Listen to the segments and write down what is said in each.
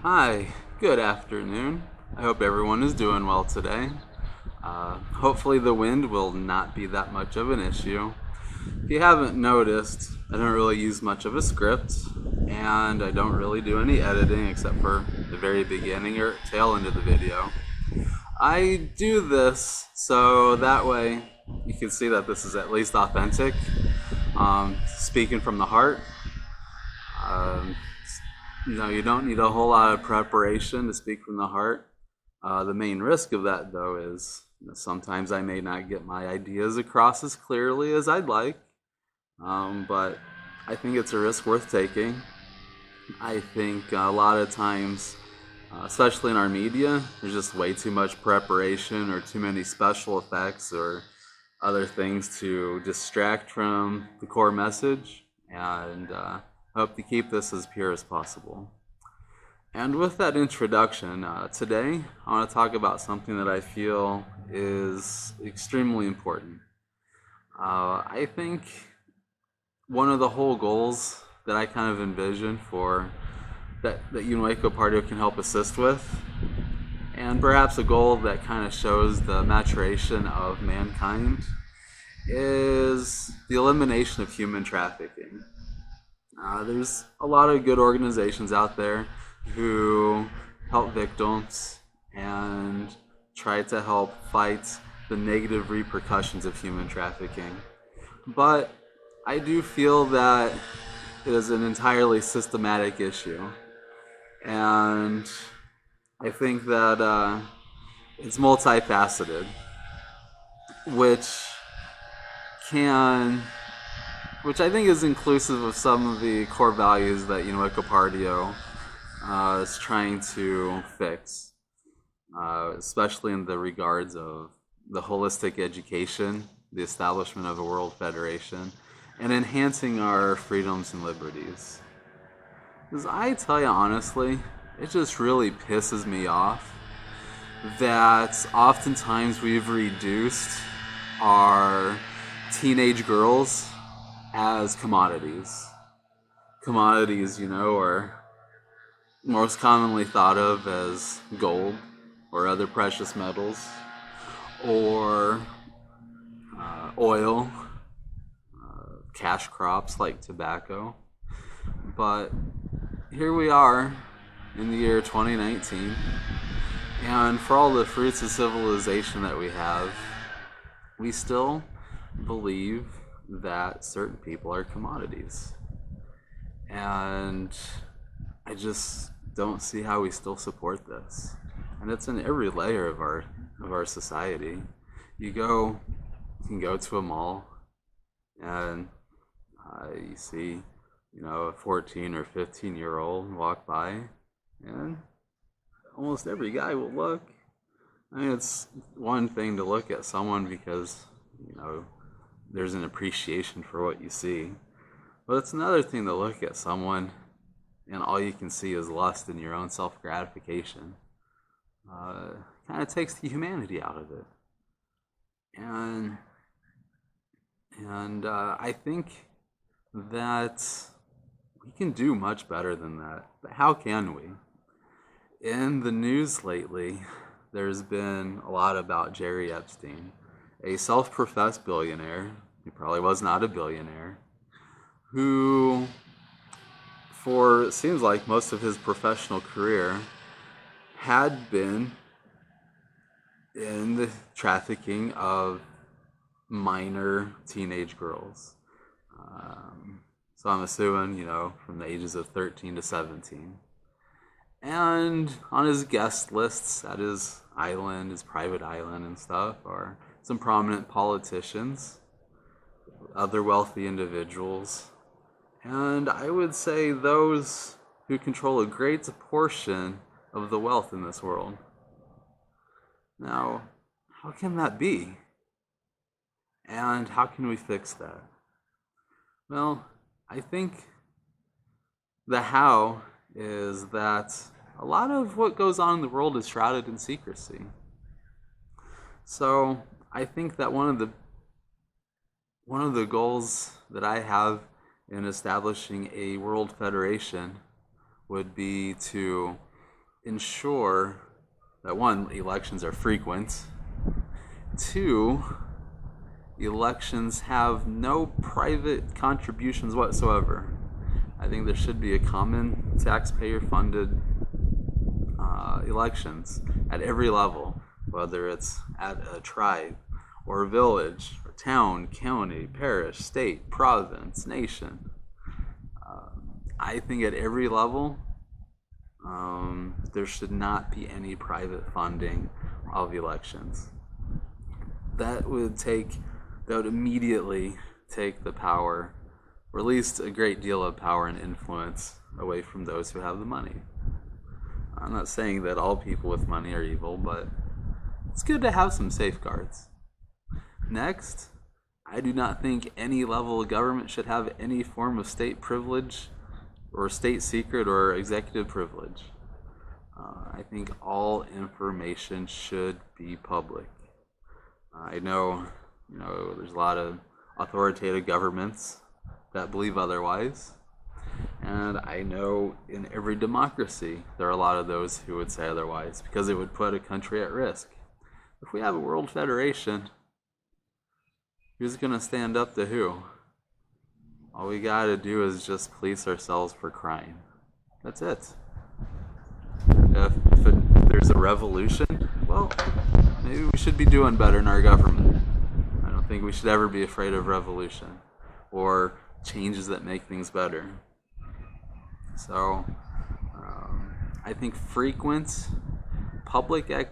Hi, good afternoon. I hope everyone is doing well today. Hopefully, the wind will not be that much of an issue. If you haven't noticed, I don't really use much of a script, and I don't really do any editing except for the very beginning or tail end of the video. I do this so that way you can see that this is at least authentic, speaking from the heart. Um, you don't need a whole lot of preparation to speak from the heart. The main risk of that, though, is sometimes I may not get my ideas across as clearly as I'd like, but I think it's a risk worth taking. I think a lot of times, especially in our media, there's just way too much preparation or too many special effects or other things to distract from the core message, and hope to keep this as pure as possible. And with that introduction, today I want to talk about something that I feel is extremely important. I think one of the whole goals that I kind of envision for that Unueco Partio can help assist with, and perhaps a goal that kind of shows the maturation of mankind, is the elimination of human trafficking. There's a lot of good organizations out there who help victims and try to help fight the negative repercussions of human trafficking. But I do feel that it is an entirely systematic issue. And I think that it's multifaceted, which can which I think is inclusive of some of the core values that Unueco Partio is trying to fix, especially in the regards of the holistic education, the establishment of a world federation, and enhancing our freedoms and liberties. Because I tell you honestly, it just really pisses me off that oftentimes we've reduced our teenage girls as commodities. Commodities, are most commonly thought of as gold or other precious metals or oil, cash crops like tobacco. But here we are in the year 2019, and for all the fruits of civilization that we have, we still believe that certain people are commodities. And I just don't see how we still support this. And it's in every layer of our society. You can go to a mall and you see, a 14 or 15-year-old walk by, and almost every guy will look. I mean, it's one thing to look at someone because, there's an appreciation for what you see. But it's another thing to look at someone and all you can see is lust and your own self-gratification. Kind of takes the humanity out of it. And I think that we can do much better than that. But how can we? In the news lately, there's been a lot about Jerry Epstein, a self-professed billionaire. He probably was not a billionaire, who, for it seems like most of his professional career, had been in the trafficking of minor teenage girls. So I'm assuming, from the ages of 13 to 17. And on his guest lists at his island, his private island and stuff, are some prominent politicians, other wealthy individuals, and I would say those who control a great portion of the wealth in this world. Now, how can that be? And how can we fix that? Well, I think the how is that a lot of what goes on in the world is shrouded in secrecy. So I think that one of the goals that I have in establishing a world federation would be to ensure that one, elections are frequent, two, elections have no private contributions whatsoever. I think there should be a common taxpayer-funded elections at every level, whether it's at a tribe or village or town, county, parish, state, province, nation. I think at every level, there should not be any private funding of elections. That would immediately take the power, or at least a great deal of power and influence, away from those who have the money. I'm not saying that all people with money are evil, but it's good to have some safeguards. Next, I do not think any level of government should have any form of state privilege or state secret or executive privilege. I think all information should be public. I know, there's a lot of authoritative governments that believe otherwise. And I know in every democracy there are a lot of those who would say otherwise, because it would put a country at risk. If we have a world federation, who's going to stand up to who? All we got to do is just police ourselves for crime. That's it. If there's a revolution, well, maybe we should be doing better in our government. I don't think we should ever be afraid of revolution or changes that make things better. So, I think frequent, publicly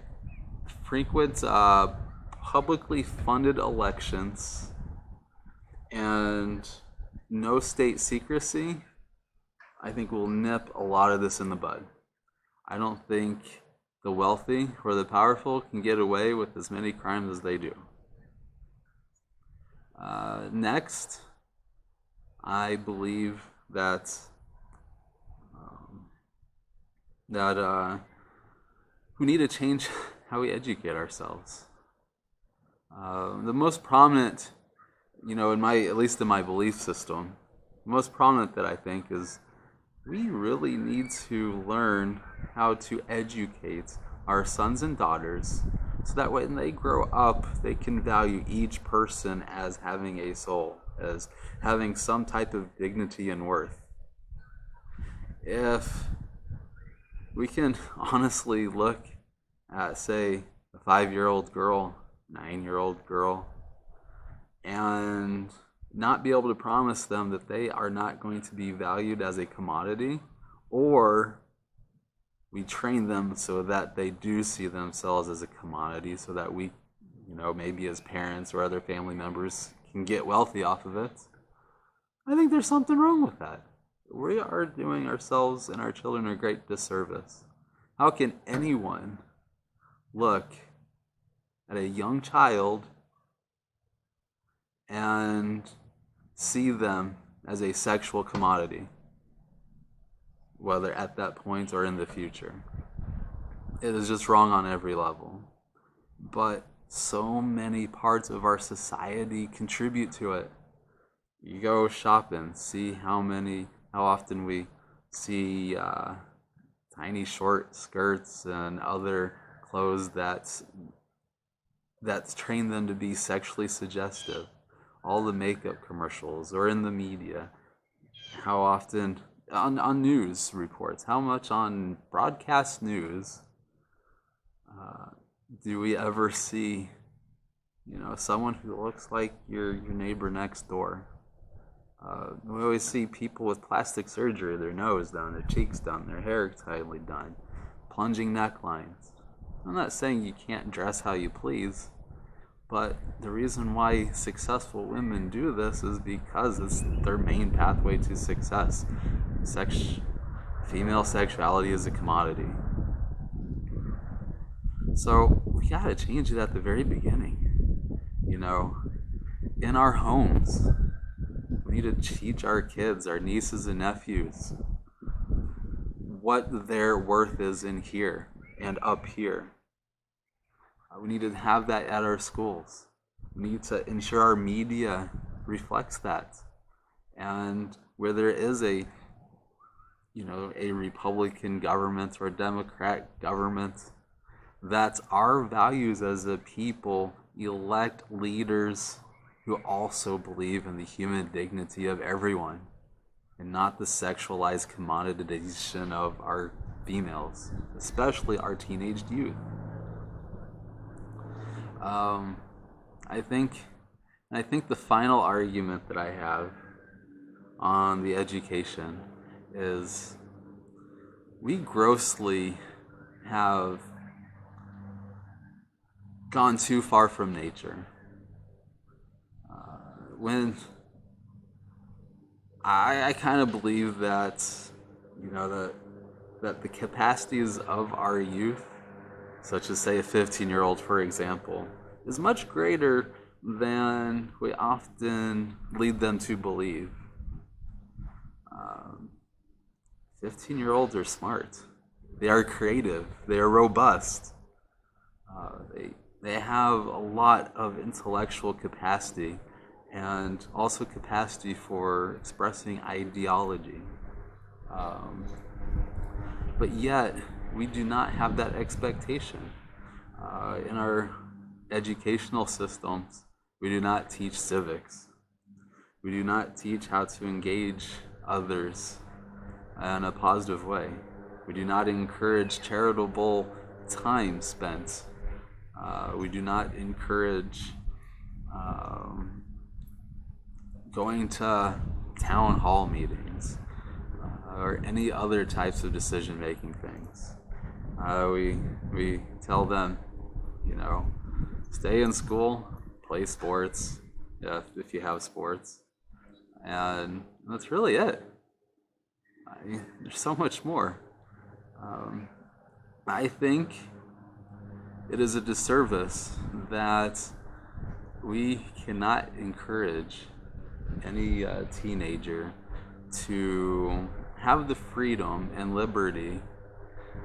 funded elections and no state secrecy, I think will nip a lot of this in the bud. I don't think the wealthy or the powerful can get away with as many crimes as they do. Next, I believe that we need to change how we educate ourselves. The most prominent, at least in my belief system, the most prominent that I think is we really need to learn how to educate our sons and daughters so that when they grow up, they can value each person as having a soul, as having some type of dignity and worth. If we can honestly look at, say, a 5-year-old girl, 9-year-old girl, and not be able to promise them that they are not going to be valued as a commodity, or we train them so that they do see themselves as a commodity, so that we, maybe as parents or other family members can get wealthy off of it. I think there's something wrong with that. We are doing ourselves and our children a great disservice. How can anyone look at a young child and see them as a sexual commodity, whether at that point or in the future? It is just wrong on every level. But so many parts of our society contribute to it. You go shopping, see how often we see tiny short skirts and other clothes that's trained them to be sexually suggestive. All the makeup commercials or in the media. How often on news reports, how much on broadcast news do we ever see, someone who looks like your neighbor next door? We always see people with plastic surgery, their nose done, their cheeks done, their hair tightly done, plunging necklines. I'm not saying you can't dress how you please, but the reason why successful women do this is because it's their main pathway to success. Female sexuality is a commodity. So we gotta change it at the very beginning. In our homes, we need to teach our kids, our nieces and nephews, what their worth is in here and up here. We need to have that at our schools. We need to ensure our media reflects that. And where there is a a Republican government or a Democrat government, that our values as a people elect leaders who also believe in the human dignity of everyone and not the sexualized commoditization of our females, especially our teenage youth. Um, I think, I think the final argument that I have on the education is we grossly have gone too far from nature. When I kind of believe that, that the capacities of our youth, such as say a 15-year-old, for example, is much greater than we often lead them to believe. 15-year-olds are smart. They are creative. They are robust. They have a lot of intellectual capacity and also capacity for expressing ideology. But yet, we do not have that expectation. In our educational systems, we do not teach civics. We do not teach how to engage others in a positive way. We do not encourage charitable time spent. We do not encourage going to town hall meetings or any other types of decision-making things. We tell them, stay in school, play sports, if you have sports, and that's really it. There's so much more. I think it is a disservice that we cannot encourage any teenager to have the freedom and liberty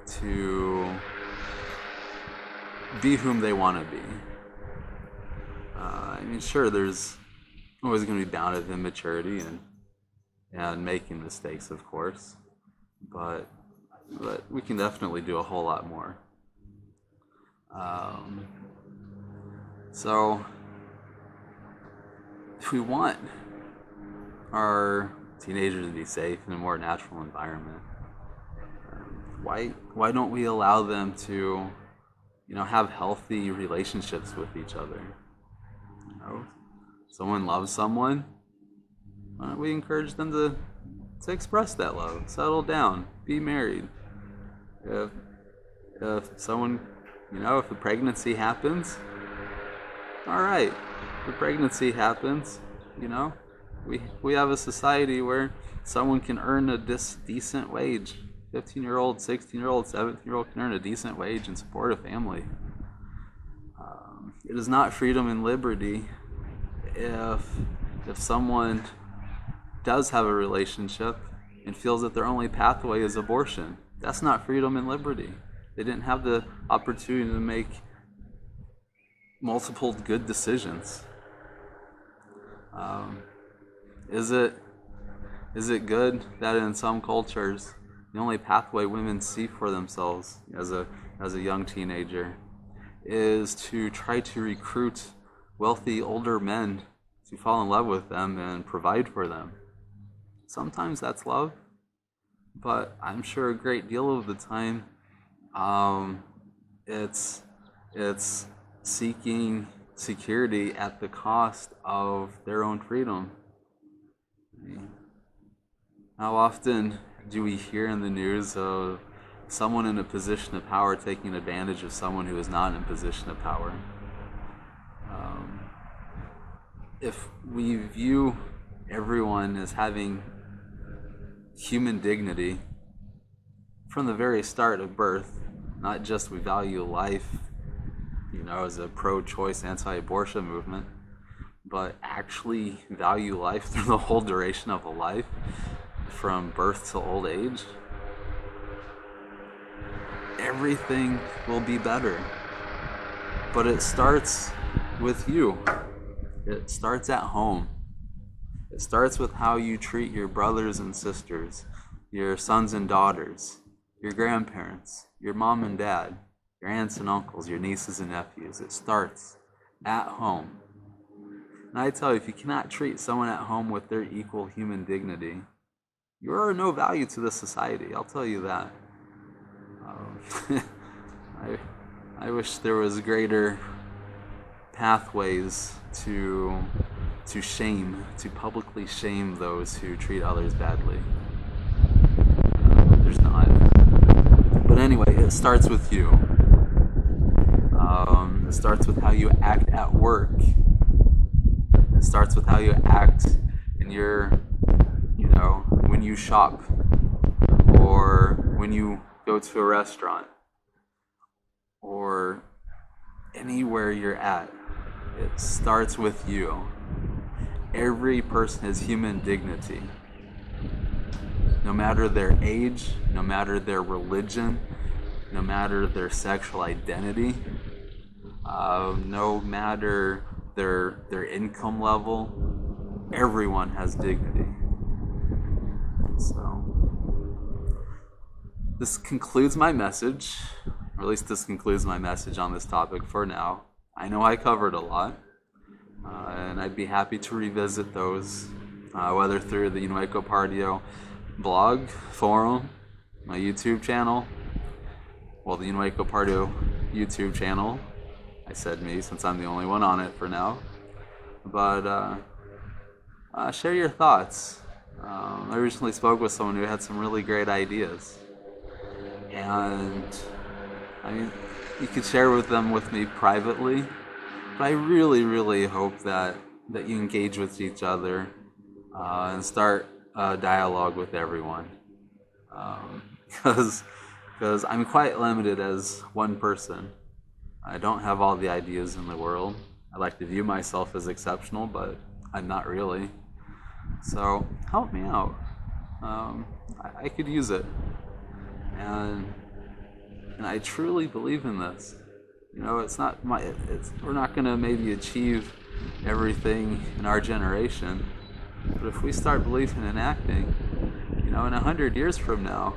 to be whom they want to be. Sure, there's always going to be bound of immaturity and making mistakes, of course, but we can definitely do a whole lot more. So, if we want our teenagers to be safe in a more natural environment, why don't we allow them to, have healthy relationships with each other? Someone loves someone, why don't we encourage them to express that love, settle down, be married? If someone, if a pregnancy happens, all right, if a pregnancy happens, we have a society where someone can earn a decent wage. 15-year-old, 16-year-old, 17-year-old can earn a decent wage and support a family. It is not freedom and liberty if someone does have a relationship and feels that their only pathway is abortion. That's not freedom and liberty. They didn't have the opportunity to make multiple good decisions. Is it good that in some cultures the only pathway women see for themselves as a young teenager is to try to recruit wealthy older men to fall in love with them and provide for them? Sometimes that's love, but I'm sure a great deal of the time it's seeking security at the cost of their own freedom. How often do we hear in the news of someone in a position of power taking advantage of someone who is not in a position of power? If we view everyone as having human dignity from the very start of birth, not just we value life, as a pro-choice, anti-abortion movement, but actually value life through the whole duration of a life, from birth to old age, everything will be better. But it starts with you. It starts at home. It starts with how you treat your brothers and sisters, your sons and daughters, your grandparents, your mom and dad, your aunts and uncles, your nieces and nephews. It starts at home. And I tell you, if you cannot treat someone at home with their equal human dignity, you are of no value to the society. I'll tell you that. I, I wish there was greater pathways to publicly shame those who treat others badly. There's not. But anyway, it starts with you. It starts with how you act at work. It starts with how you act in your, when you shop or when you go to a restaurant or anywhere you're at. It starts with you. Every person has human dignity. No matter their age, no matter their religion, no matter their sexual identity, no matter their income level, everyone has dignity. So, this concludes my message, or at least this concludes my message on this topic for now. I know I covered a lot, and I'd be happy to revisit those, whether through the Unueco Partio blog, forum, my YouTube channel, well, the Unueco Partio YouTube channel. I said me since I'm the only one on it for now. But share your thoughts. I recently spoke with someone who had some really great ideas. And I mean, you could share them with me privately, but I really, really hope that you engage with each other and start a dialogue with everyone. Because I'm quite limited as one person. I don't have all the ideas in the world. I like to view myself as exceptional, but I'm not really. So help me out. I could use it. And I truly believe in this. It's not we're not going to maybe achieve everything in our generation, but if we start believing and acting, in 100 years from now,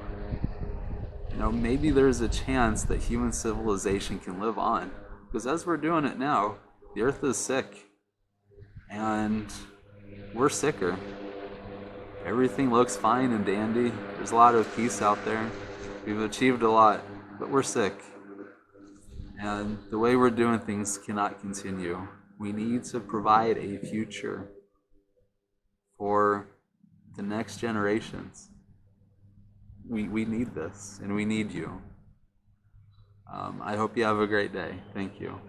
maybe there's a chance that human civilization can live on. Because as we're doing it now, the earth is sick. And we're sicker. Everything looks fine and dandy. There's a lot of peace out there. We've achieved a lot, but we're sick. And the way we're doing things cannot continue. We need to provide a future for the next generations. We need this, and we need you. I hope you have a great day. Thank you.